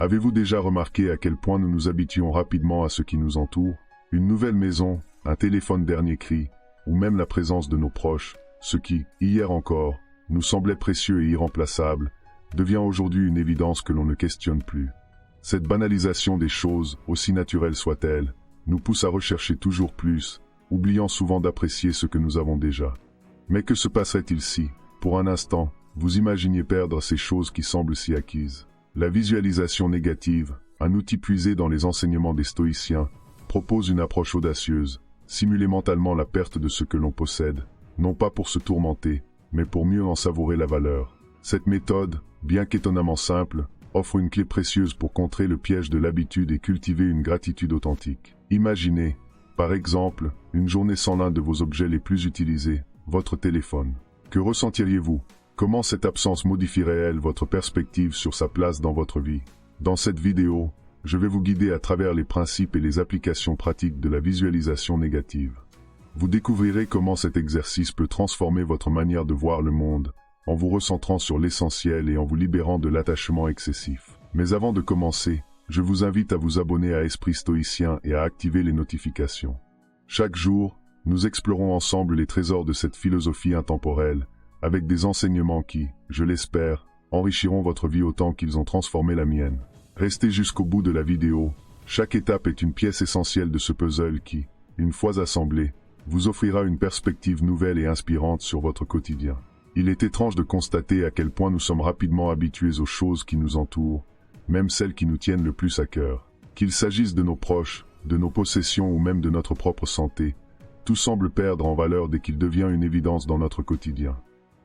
Avez-vous déjà remarqué à quel point nous nous habituons rapidement à ce qui nous entoure? Une nouvelle maison, un téléphone dernier cri, ou même la présence de nos proches, ce qui, hier encore, nous semblait précieux et irremplaçable, devient aujourd'hui une évidence que l'on ne questionne plus. Cette banalisation des choses, aussi naturelles soient-elles, nous pousse à rechercher toujours plus, oubliant souvent d'apprécier ce que nous avons déjà. Mais que se passerait-il si, pour un instant, vous imaginiez perdre ces choses qui semblent si acquises? La visualisation négative, un outil puisé dans les enseignements des stoïciens, propose une approche audacieuse, simuler mentalement la perte de ce que l'on possède, non pas pour se tourmenter, mais pour mieux en savourer la valeur. Cette méthode, bien qu'étonnamment simple, offre une clé précieuse pour contrer le piège de l'habitude et cultiver une gratitude authentique. Imaginez, par exemple, une journée sans l'un de vos objets les plus utilisés, votre téléphone. Que ressentiriez-vous? Comment cette absence modifierait-elle votre perspective sur sa place dans votre vie? Dans cette vidéo, je vais vous guider à travers les principes et les applications pratiques de la visualisation négative. Vous découvrirez comment cet exercice peut transformer votre manière de voir le monde, en vous recentrant sur l'essentiel et en vous libérant de l'attachement excessif. Mais avant de commencer, je vous invite à vous abonner à Esprit Stoïcien et à activer les notifications. Chaque jour, nous explorons ensemble les trésors de cette philosophie intemporelle, avec des enseignements qui, je l'espère, enrichiront votre vie autant qu'ils ont transformé la mienne. Restez jusqu'au bout de la vidéo, chaque étape est une pièce essentielle de ce puzzle qui, une fois assemblé, vous offrira une perspective nouvelle et inspirante sur votre quotidien. Il est étrange de constater à quel point nous sommes rapidement habitués aux choses qui nous entourent, même celles qui nous tiennent le plus à cœur. Qu'il s'agisse de nos proches, de nos possessions ou même de notre propre santé, tout semble perdre en valeur dès qu'il devient une évidence dans notre quotidien.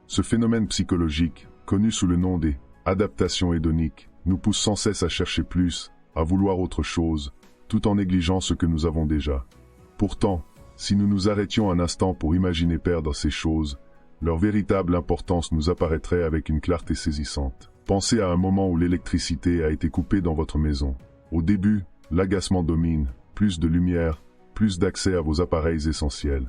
Ce phénomène psychologique, connu sous le nom des adaptations hédoniques, nous pousse sans cesse à chercher plus, à vouloir autre chose, tout en négligeant ce que nous avons déjà. Pourtant, si nous nous arrêtions un instant pour imaginer perdre ces choses, leur véritable importance nous apparaîtrait avec une clarté saisissante. Pensez à un moment où l'électricité a été coupée dans votre maison. Au début, l'agacement domine, plus de lumière, plus d'accès à vos appareils essentiels.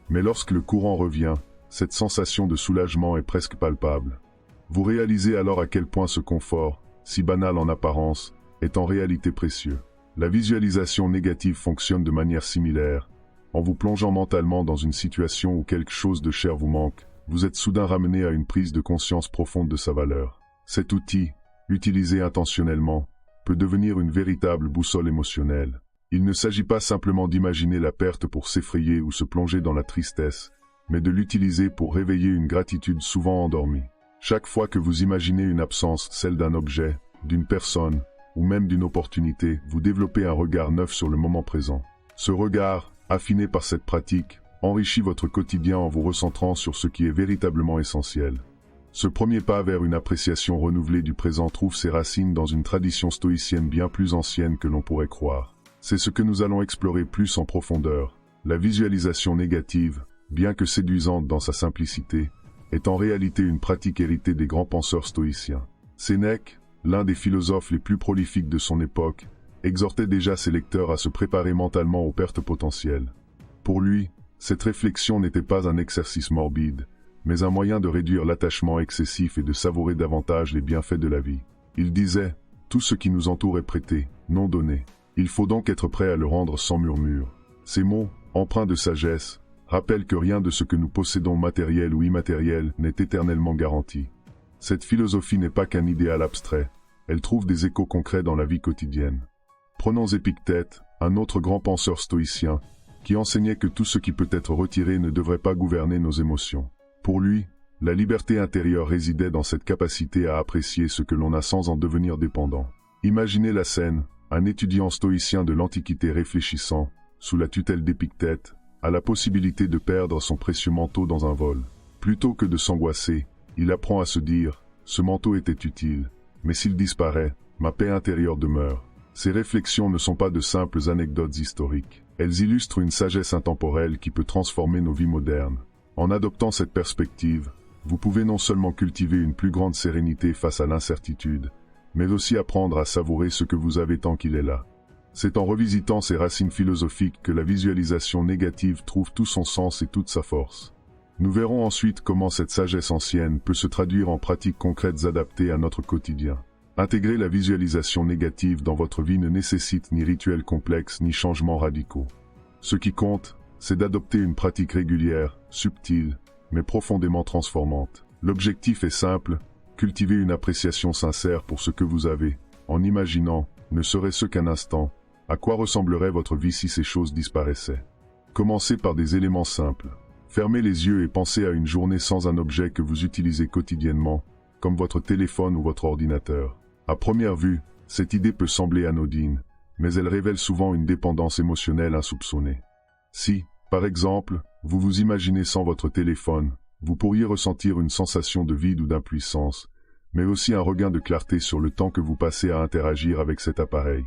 Mais lorsque le courant revient, cette sensation de soulagement est presque palpable. Vous réalisez alors à quel point ce confort, si banal en apparence, est en réalité précieux. La visualisation négative fonctionne de manière similaire. En vous plongeant mentalement dans une situation où quelque chose de cher vous manque, vous êtes soudain ramené à une prise de conscience profonde de sa valeur. Cet outil, utilisé intentionnellement, peut devenir une véritable boussole émotionnelle. Il ne s'agit pas simplement d'imaginer la perte pour s'effrayer ou se plonger dans la tristesse, mais de l'utiliser pour réveiller une gratitude souvent endormie. Chaque fois que vous imaginez une absence, celle d'un objet, d'une personne, ou même d'une opportunité, vous développez un regard neuf sur le moment présent. Ce regard, affiné par cette pratique, enrichit votre quotidien en vous recentrant sur ce qui est véritablement essentiel. Ce premier pas vers une appréciation renouvelée du présent trouve ses racines dans une tradition stoïcienne bien plus ancienne que l'on pourrait croire. C'est ce que nous allons explorer plus en profondeur. La visualisation négative, bien que séduisante dans sa simplicité, est en réalité une pratique héritée des grands penseurs stoïciens. Sénèque, l'un des philosophes les plus prolifiques de son époque, exhortait déjà ses lecteurs à se préparer mentalement aux pertes potentielles. Pour lui, cette réflexion n'était pas un exercice morbide, mais un moyen de réduire l'attachement excessif et de savourer davantage les bienfaits de la vie. Il disait, « Tout ce qui nous entoure est prêté, non donné. Il faut donc être prêt à le rendre sans murmure. » Ces mots, empreints de sagesse, rappellent que rien de ce que nous possédons matériel ou immatériel n'est éternellement garanti. Cette philosophie n'est pas qu'un idéal abstrait, elle trouve des échos concrets dans la vie quotidienne. Prenons Épictète, un autre grand penseur stoïcien, qui enseignait que tout ce qui peut être retiré ne devrait pas gouverner nos émotions. Pour lui, la liberté intérieure résidait dans cette capacité à apprécier ce que l'on a sans en devenir dépendant. Imaginez la scène, un étudiant stoïcien de l'Antiquité réfléchissant, sous la tutelle d'Épictète, à la possibilité de perdre son précieux manteau dans un vol. Plutôt que de s'angoisser, il apprend à se dire « Ce manteau était utile, mais s'il disparaît, ma paix intérieure demeure. » Ces réflexions ne sont pas de simples anecdotes historiques. Elles illustrent une sagesse intemporelle qui peut transformer nos vies modernes. En adoptant cette perspective, vous pouvez non seulement cultiver une plus grande sérénité face à l'incertitude, mais aussi apprendre à savourer ce que vous avez tant qu'il est là. C'est en revisitant ces racines philosophiques que la visualisation négative trouve tout son sens et toute sa force. Nous verrons ensuite comment cette sagesse ancienne peut se traduire en pratiques concrètes adaptées à notre quotidien. Intégrer la visualisation négative dans votre vie ne nécessite ni rituels complexes ni changements radicaux. Ce qui compte, c'est d'adopter une pratique régulière, subtile, mais profondément transformante. L'objectif est simple, cultiver une appréciation sincère pour ce que vous avez, en imaginant, ne serait-ce qu'un instant, à quoi ressemblerait votre vie si ces choses disparaissaient. Commencez par des éléments simples. Fermez les yeux et pensez à une journée sans un objet que vous utilisez quotidiennement, comme votre téléphone ou votre ordinateur. À première vue, cette idée peut sembler anodine, mais elle révèle souvent une dépendance émotionnelle insoupçonnée. Si, par exemple, vous vous imaginez sans votre téléphone, vous pourriez ressentir une sensation de vide ou d'impuissance, mais aussi un regain de clarté sur le temps que vous passez à interagir avec cet appareil.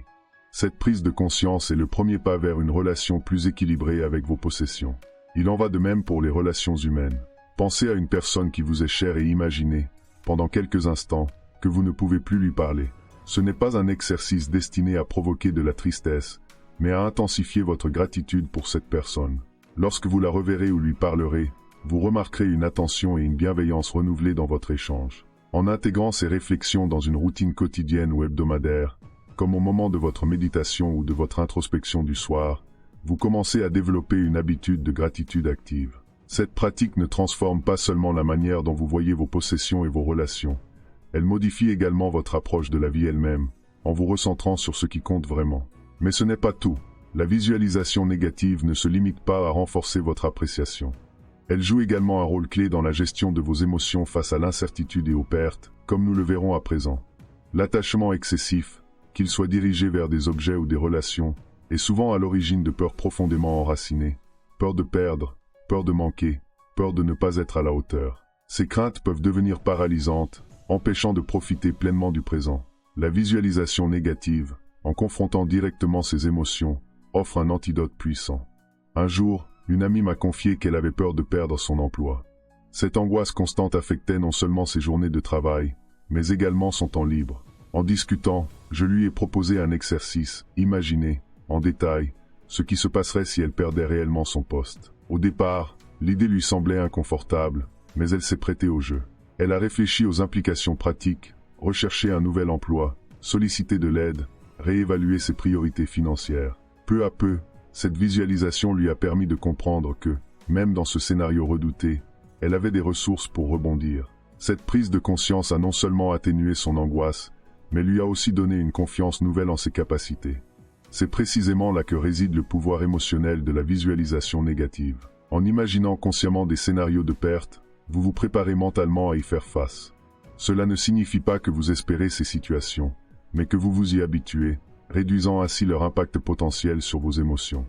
Cette prise de conscience est le premier pas vers une relation plus équilibrée avec vos possessions. Il en va de même pour les relations humaines. Pensez à une personne qui vous est chère et imaginez, pendant quelques instants, que vous ne pouvez plus lui parler. Ce n'est pas un exercice destiné à provoquer de la tristesse, mais à intensifier votre gratitude pour cette personne. Lorsque vous la reverrez ou lui parlerez, vous remarquerez une attention et une bienveillance renouvelées dans votre échange. En intégrant ces réflexions dans une routine quotidienne ou hebdomadaire, comme au moment de votre méditation ou de votre introspection du soir, vous commencez à développer une habitude de gratitude active. Cette pratique ne transforme pas seulement la manière dont vous voyez vos possessions et vos relations, elle modifie également votre approche de la vie elle-même, en vous recentrant sur ce qui compte vraiment. Mais ce n'est pas tout. La visualisation négative ne se limite pas à renforcer votre appréciation. Elle joue également un rôle clé dans la gestion de vos émotions face à l'incertitude et aux pertes, comme nous le verrons à présent. L'attachement excessif, qu'il soit dirigé vers des objets ou des relations, est souvent à l'origine de peurs profondément enracinées. Peur de perdre, peur de manquer, peur de ne pas être à la hauteur. Ces craintes peuvent devenir paralysantes, empêchant de profiter pleinement du présent. La visualisation négative, en confrontant directement ces émotions, offre un antidote puissant. Un jour, une amie m'a confié qu'elle avait peur de perdre son emploi. Cette angoisse constante affectait non seulement ses journées de travail, mais également son temps libre. En discutant, je lui ai proposé un exercice, imaginer, en détail, ce qui se passerait si elle perdait réellement son poste. Au départ, l'idée lui semblait inconfortable, mais elle s'est prêtée au jeu. Elle a réfléchi aux implications pratiques, recherché un nouvel emploi, sollicité de l'aide, réévalué ses priorités financières. Peu à peu, cette visualisation lui a permis de comprendre que, même dans ce scénario redouté, elle avait des ressources pour rebondir. Cette prise de conscience a non seulement atténué son angoisse, mais lui a aussi donné une confiance nouvelle en ses capacités. C'est précisément là que réside le pouvoir émotionnel de la visualisation négative. En imaginant consciemment des scénarios de perte, vous vous préparez mentalement à y faire face. Cela ne signifie pas que vous espérez ces situations, mais que vous vous y habituez, réduisant ainsi leur impact potentiel sur vos émotions.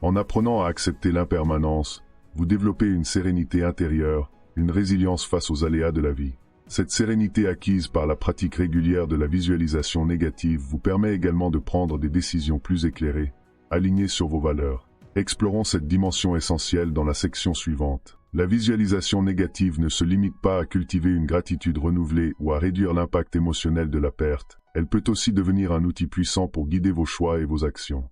En apprenant à accepter l'impermanence, vous développez une sérénité intérieure, une résilience face aux aléas de la vie. Cette sérénité acquise par la pratique régulière de la visualisation négative vous permet également de prendre des décisions plus éclairées, alignées sur vos valeurs. Explorons cette dimension essentielle dans la section suivante. La visualisation négative ne se limite pas à cultiver une gratitude renouvelée ou à réduire l'impact émotionnel de la perte. Elle peut aussi devenir un outil puissant pour guider vos choix et vos actions.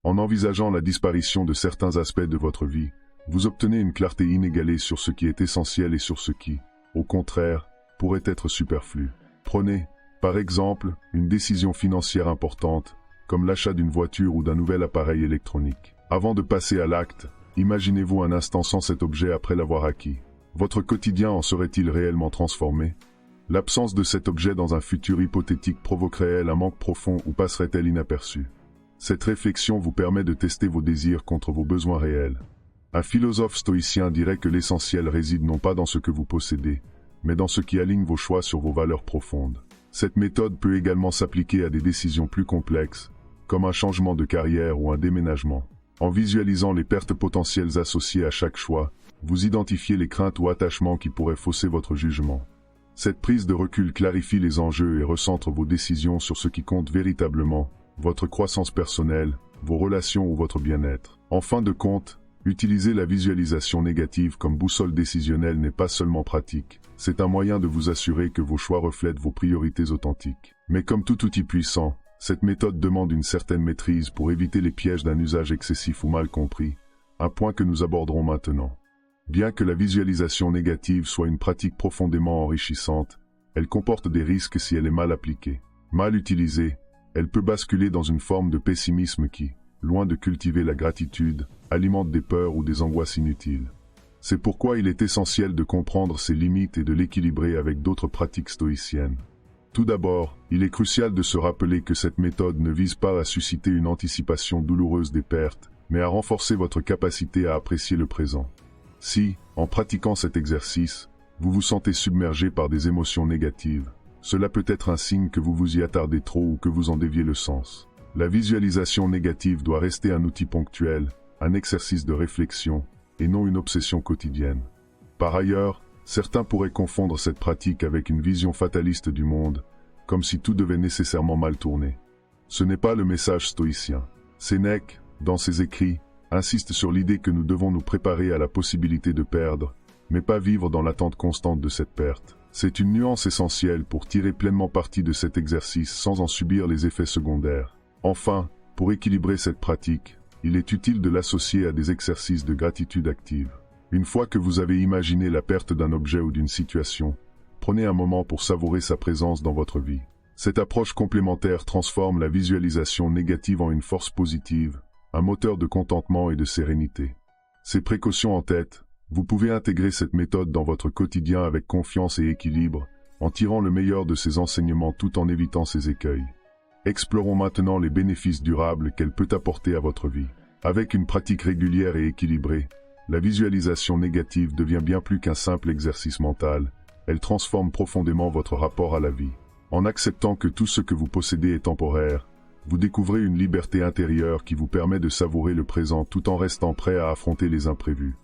En envisageant la disparition de certains aspects de votre vie, vous obtenez une clarté inégalée sur ce qui est essentiel et sur ce qui, au contraire, pourrait être superflu. Prenez, par exemple, une décision financière importante, comme l'achat d'une voiture ou d'un nouvel appareil électronique. Avant de passer à l'acte, imaginez-vous un instant sans cet objet après l'avoir acquis. Votre quotidien en serait-il réellement transformé? L'absence de cet objet dans un futur hypothétique provoquerait-elle un manque profond ou passerait-elle inaperçue? Cette réflexion vous permet de tester vos désirs contre vos besoins réels. Un philosophe stoïcien dirait que l'essentiel réside non pas dans ce que vous possédez, mais dans ce qui aligne vos choix sur vos valeurs profondes. Cette méthode peut également s'appliquer à des décisions plus complexes, comme un changement de carrière ou un déménagement. En visualisant les pertes potentielles associées à chaque choix, vous identifiez les craintes ou attachements qui pourraient fausser votre jugement. Cette prise de recul clarifie les enjeux et recentre vos décisions sur ce qui compte véritablement, votre croissance personnelle, vos relations ou votre bien-être. En fin de compte, utiliser la visualisation négative comme boussole décisionnelle n'est pas seulement pratique, c'est un moyen de vous assurer que vos choix reflètent vos priorités authentiques. Mais comme tout outil puissant, cette méthode demande une certaine maîtrise pour éviter les pièges d'un usage excessif ou mal compris, un point que nous aborderons maintenant. Bien que la visualisation négative soit une pratique profondément enrichissante, elle comporte des risques si elle est mal appliquée. Mal utilisée, elle peut basculer dans une forme de pessimisme qui, loin de cultiver la gratitude, alimente des peurs ou des angoisses inutiles. C'est pourquoi il est essentiel de comprendre ses limites et de l'équilibrer avec d'autres pratiques stoïciennes. Tout d'abord, il est crucial de se rappeler que cette méthode ne vise pas à susciter une anticipation douloureuse des pertes, mais à renforcer votre capacité à apprécier le présent. Si, en pratiquant cet exercice, vous vous sentez submergé par des émotions négatives, cela peut être un signe que vous vous y attardez trop ou que vous en déviez le sens. La visualisation négative doit rester un outil ponctuel, un exercice de réflexion, et non une obsession quotidienne. Par ailleurs, certains pourraient confondre cette pratique avec une vision fataliste du monde, comme si tout devait nécessairement mal tourner. Ce n'est pas le message stoïcien. Sénèque, dans ses écrits, insiste sur l'idée que nous devons nous préparer à la possibilité de perdre, mais pas vivre dans l'attente constante de cette perte. C'est une nuance essentielle pour tirer pleinement parti de cet exercice sans en subir les effets secondaires. Enfin, pour équilibrer cette pratique, il est utile de l'associer à des exercices de gratitude active. Une fois que vous avez imaginé la perte d'un objet ou d'une situation, prenez un moment pour savourer sa présence dans votre vie. Cette approche complémentaire transforme la visualisation négative en une force positive, un moteur de contentement et de sérénité. Ces précautions en tête, vous pouvez intégrer cette méthode dans votre quotidien avec confiance et équilibre, en tirant le meilleur de ses enseignements tout en évitant ses écueils. Explorons maintenant les bénéfices durables qu'elle peut apporter à votre vie. Avec une pratique régulière et équilibrée, la visualisation négative devient bien plus qu'un simple exercice mental, elle transforme profondément votre rapport à la vie. En acceptant que tout ce que vous possédez est temporaire, vous découvrez une liberté intérieure qui vous permet de savourer le présent tout en restant prêt à affronter les imprévus.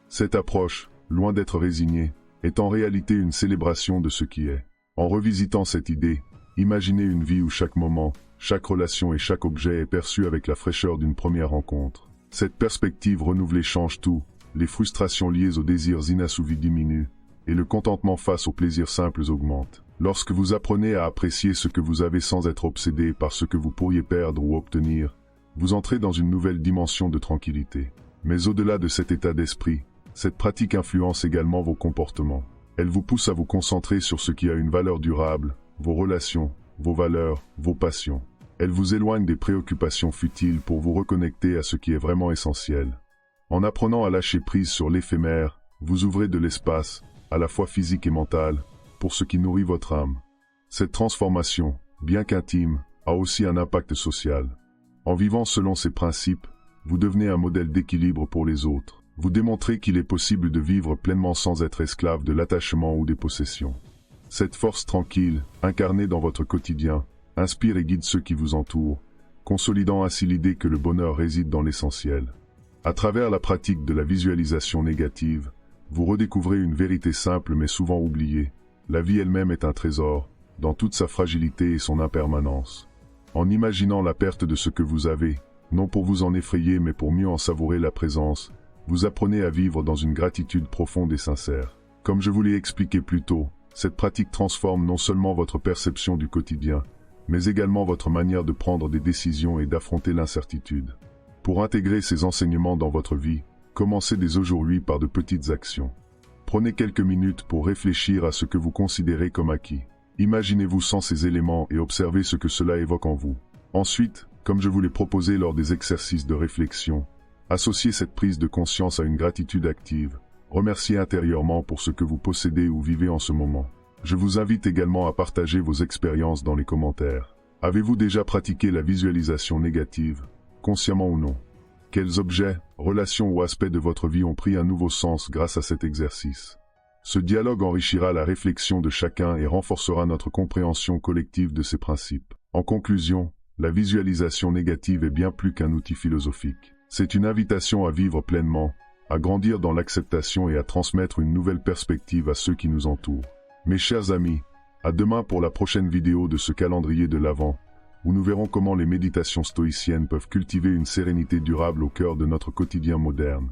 Cette approche, loin d'être résignée, est en réalité une célébration de ce qui est. En revisitant cette idée, imaginez une vie où chaque moment, chaque relation et chaque objet est perçu avec la fraîcheur d'une première rencontre. Cette perspective renouvelée change tout, les frustrations liées aux désirs inassouvis diminuent, et le contentement face aux plaisirs simples augmente. Lorsque vous apprenez à apprécier ce que vous avez sans être obsédé par ce que vous pourriez perdre ou obtenir, vous entrez dans une nouvelle dimension de tranquillité. Mais au-delà de cet état d'esprit, cette pratique influence également vos comportements. Elle vous pousse à vous concentrer sur ce qui a une valeur durable, vos relations, vos valeurs, vos passions. Elle vous éloigne des préoccupations futiles pour vous reconnecter à ce qui est vraiment essentiel. En apprenant à lâcher prise sur l'éphémère, vous ouvrez de l'espace, à la fois physique et mental, pour ce qui nourrit votre âme. Cette transformation, bien qu'intime, a aussi un impact social. En vivant selon ces principes, vous devenez un modèle d'équilibre pour les autres. Vous démontrez qu'il est possible de vivre pleinement sans être esclave de l'attachement ou des possessions. Cette force tranquille, incarnée dans votre quotidien, inspire et guide ceux qui vous entourent, consolidant ainsi l'idée que le bonheur réside dans l'essentiel. À travers la pratique de la visualisation négative, vous redécouvrez une vérité simple mais souvent oubliée. La vie elle-même est un trésor, dans toute sa fragilité et son impermanence. En imaginant la perte de ce que vous avez, non pour vous en effrayer mais pour mieux en savourer la présence, vous apprenez à vivre dans une gratitude profonde et sincère. Comme je vous l'ai expliqué plus tôt, cette pratique transforme non seulement votre perception du quotidien, mais également votre manière de prendre des décisions et d'affronter l'incertitude. Pour intégrer ces enseignements dans votre vie, commencez dès aujourd'hui par de petites actions. Prenez quelques minutes pour réfléchir à ce que vous considérez comme acquis. Imaginez-vous sans ces éléments et observez ce que cela évoque en vous. Ensuite, comme je vous l'ai proposé lors des exercices de réflexion, associez cette prise de conscience à une gratitude active. Remerciez intérieurement pour ce que vous possédez ou vivez en ce moment. Je vous invite également à partager vos expériences dans les commentaires. Avez-vous déjà pratiqué la visualisation négative, consciemment ou non? Quels objets, relations ou aspects de votre vie ont pris un nouveau sens grâce à cet exercice? Ce dialogue enrichira la réflexion de chacun et renforcera notre compréhension collective de ces principes. En conclusion, la visualisation négative est bien plus qu'un outil philosophique. C'est une invitation à vivre pleinement, à grandir dans l'acceptation et à transmettre une nouvelle perspective à ceux qui nous entourent. Mes chers amis, à demain pour la prochaine vidéo de ce calendrier de l'Avent, où nous verrons comment les méditations stoïciennes peuvent cultiver une sérénité durable au cœur de notre quotidien moderne.